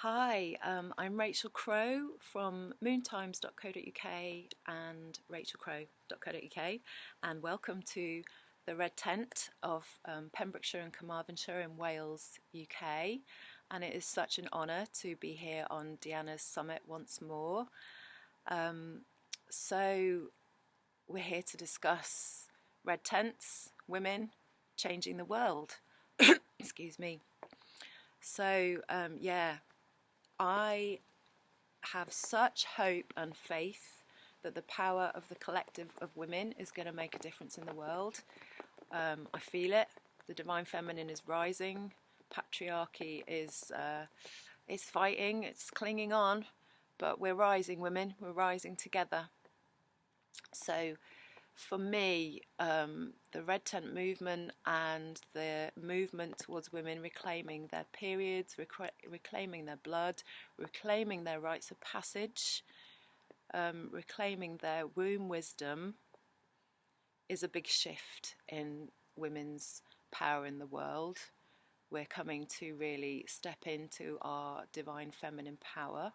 Hi, I'm Rachel Crow from moontimes.co.uk and rachelcrow.co.uk, and welcome to the Red Tent of Pembrokeshire and Carmarthenshire in Wales, UK. And it is such an honour to be here on Deanna's Summit once more. So we're here to discuss red tents, women changing the world. Excuse me. So I have such hope and faith that the power of the collective of women is going to make a difference in the world. I feel it. The divine feminine is rising. Patriarchy is fighting. It's clinging on, but we're rising, women. We're rising together. So for me, the Red Tent movement and the movement towards women reclaiming their periods, reclaiming their blood, reclaiming their rites of passage, reclaiming their womb wisdom is a big shift in women's power in the world. We're coming to really step into our divine feminine power,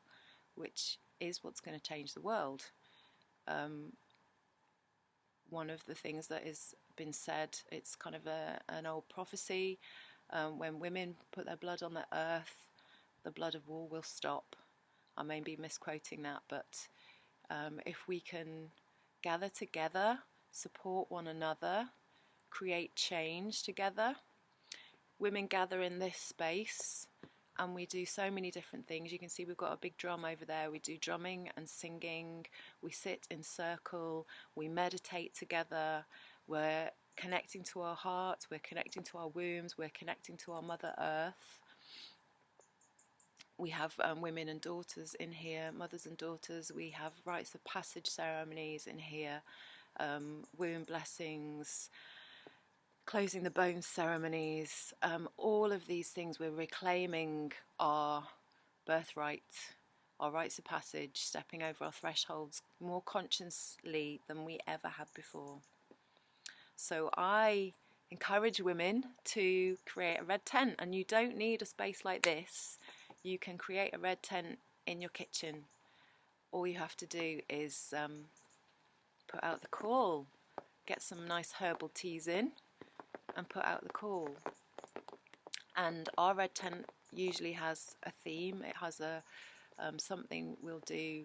which is what's going to change the world. One of the things that has been said, it's kind of an old prophecy, when women put their blood on the earth, the blood of war will stop. I may be misquoting that, but if we can gather together, support one another, create change together. Women gather in this space and we do so many different things. You can see we've got a big drum over there. We do drumming and singing. We sit in circle. We meditate together. We're connecting to our hearts. We're connecting to our wombs. We're connecting to our Mother Earth. We have women and daughters in here, mothers and daughters. We have rites of passage ceremonies in here, womb blessings, closing the bones ceremonies, all of these things. We're reclaiming our birthright, our rites of passage, stepping over our thresholds more consciously than we ever have before. So I encourage women to create a red tent, and you don't need a space like this. You can create a red tent in your kitchen. All you have to do is put out the call, get some nice herbal teas in, and put out the call. And our red tent usually has a theme. It has a something we'll do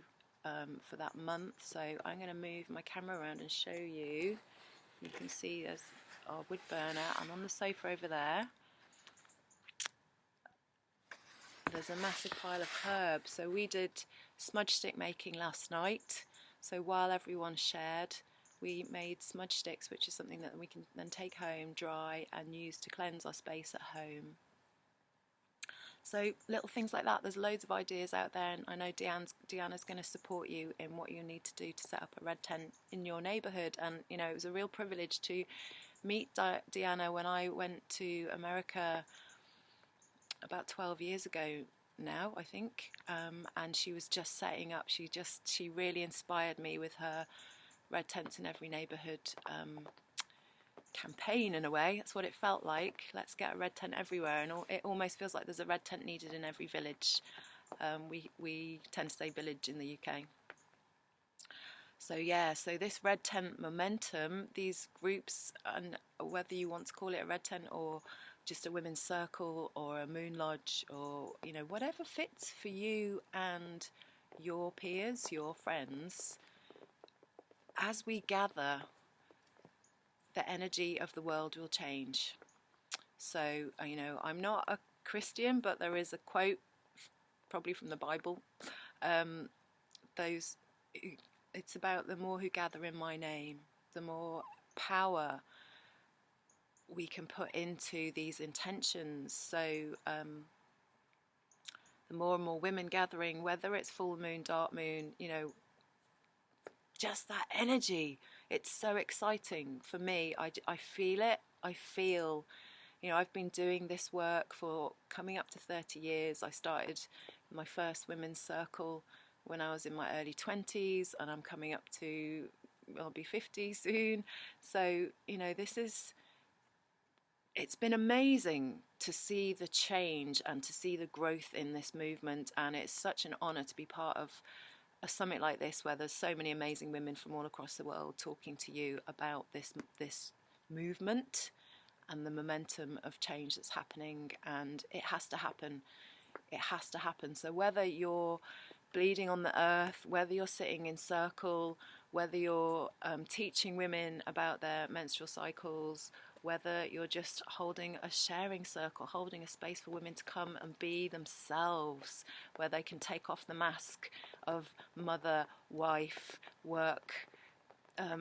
for that month. So I'm going to move my camera around and show you. You can see there's our wood burner. I'm on the sofa over there. There's a massive pile of herbs. So we did smudge stick making last night. So while everyone shared, we made smudge sticks, which is something that we can then take home, dry, and use to cleanse our space at home. So little things like that. There's loads of ideas out there, and I know Deanna's going to support you in what you need to do to set up a red tent in your neighbourhood. And you know, it was a real privilege to meet Deanna when I went to America about 12 years ago now, I think, and she was just setting up. She really inspired me with her Red Tents in Every Neighbourhood campaign. In a way, that's what it felt like. Let's get a red tent everywhere, and it almost feels like there's a red tent needed in every village. We tend to say village in the UK. So this red tent momentum, these groups, and whether you want to call it a red tent or just a women's circle or a moon lodge, or you know, whatever fits for you and your peers, your friends, as we gather, the energy of the world will change. So, you know, I'm not a Christian, but there is a quote, probably from the Bible. It's about the more who gather in my name, the more power we can put into these intentions. So the more and more women gathering, whether it's full moon, dark moon, you know, just that energy. It's so exciting for me. I feel it. I feel, you know, I've been doing this work for coming up to 30 years. I started my first women's circle when I was in my early 20s, and I'm coming up to, I'll be 50 soon. So, you know, this is it's been amazing to see the change and to see the growth in this movement, and it's such an honour to be part of a summit like this where there's so many amazing women from all across the world talking to you about this movement and the momentum of change that's happening. And it has to happen. It has to happen. So whether you're bleeding on the earth, whether you're sitting in circle, whether you're teaching women about their menstrual cycles, whether you're just holding a sharing circle, holding a space for women to come and be themselves, where they can take off the mask of mother, wife, work,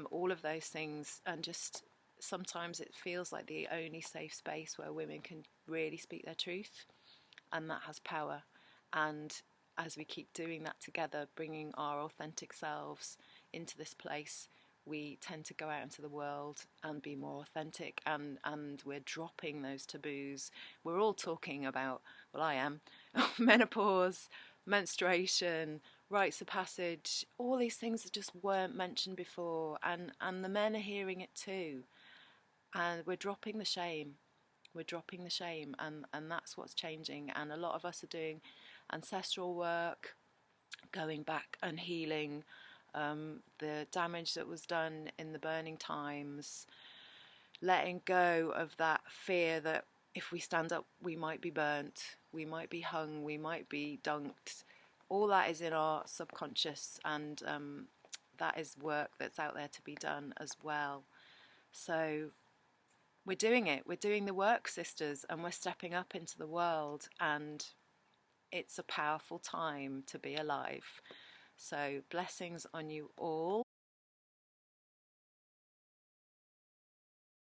all of those things, and just sometimes it feels like the only safe space where women can really speak their truth, and that has power. And as we keep doing that together, bringing our authentic selves into this place, we tend to go out into the world and be more authentic, and we're dropping those taboos. We're all talking about, well, I am, menopause, menstruation, rites of passage, all these things that just weren't mentioned before, and the men are hearing it too. And we're dropping the shame. We're dropping the shame, and that's what's changing. And a lot of us are doing ancestral work, going back and healing the damage that was done in the burning times, letting go of that fear that if we stand up we might be burnt, we might be hung, we might be dunked. All that is in our subconscious, and that is work that's out there to be done as well. So we're doing it, we're doing the work, sisters, and we're stepping up into the world, and it's a powerful time to be alive. So blessings on you all.